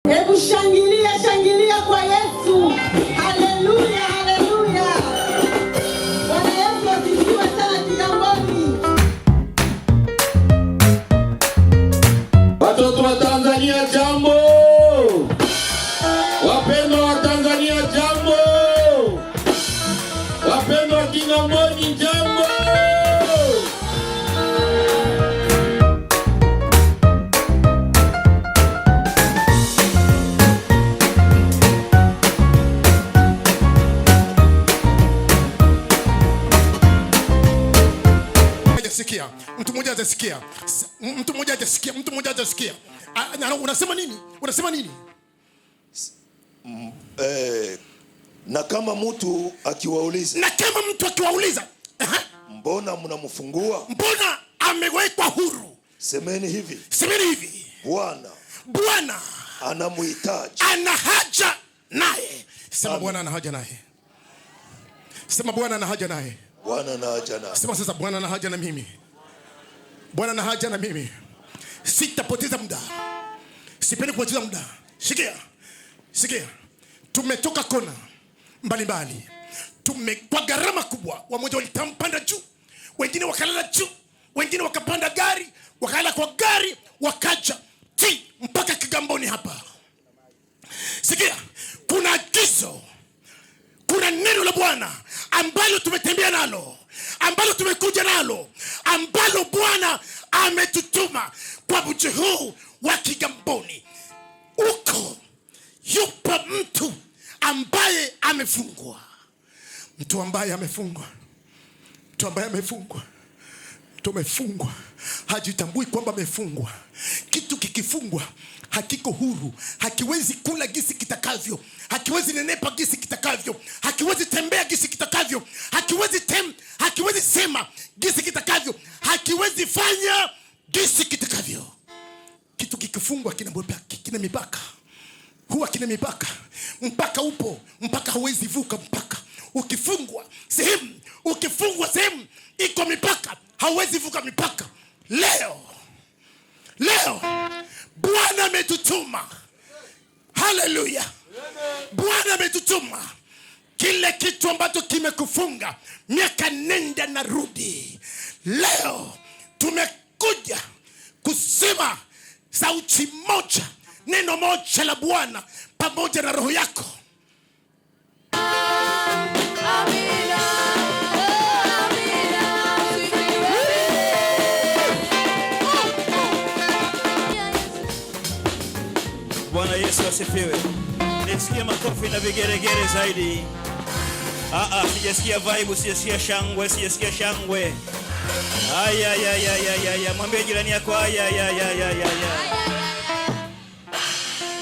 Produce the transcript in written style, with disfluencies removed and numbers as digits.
Hebu shangilia, shangilia kwa Yesu. Haleluya, haleluya. Bwana Yesu asifiwe sana Kigamboni. Watoto wa Tanzania jambo. Wapendwa wa Tanzania jambo. Wapendwa wa Kigamboni jambo. Sikia, mtu mmoja hajasikia. Unasema nini? Unasema nini? Na kama mtu akiwauliza. Mbona mnamfungua? Mbona amewekwa huru? Semeni hivi. Bwana anamhitaji. Ana haja naye. Sema Bwana ana haja naye. Sema Bwana ana haja naye. Sema sasa Bwana ana haja na mimi. Bwana ana haja na mimi. Sitapoteza muda. Sipendi kupoteza muda. Sikia. Tumetoka kona mbalimbali. Kwa gharama kubwa. Wamoja walitapanda juu, wengine wakalala juu, wengine wakapanda gari, wakalala kwa gari, wakaja mpaka Kigamboni hapa. Sikia, kuna agizo, kuna neno la Bwana ambalo tumetembea nalo, ambalo tumekuja nalo, ambalo Bwana ametutuma kwa mji huu wa Kigamboni. Uko yupo mtu ambaye amefungwa. Mtu ambaye amefungwa hajitambui kwamba amefungwa. Kitu kikifungwa hakiko huru, hakiwezi kula gisi kitakavyo, hakiwezi nenepa gisi kitakavyo, hakiwezi tembea gisi kitakavyo, hakiwezi sema gisi kitakavyo, hakiwezi fanya gisi kitakavyo. Kitu kikifungwa kina mipaka. Huwa kina mipaka. Mpaka upo, mpaka hawezi vuka mpaka. Ukifungwa sehemu iko mipaka, hawezi vuka mipaka. Leo Bwana ametutuma. Haleluya. Bwana ametutuma. Kile kitu ambacho kimekufunga miaka nenda na rudi, leo tumekuja kusema sauti moja, neno moja la Bwana pamoja na roho yako. Bwana Yesu asifiwe. Nisikia makofi na vigeregere zaidi. Sijasikia vibe, sijasikia shangwe. Mwambie jirani yako aya.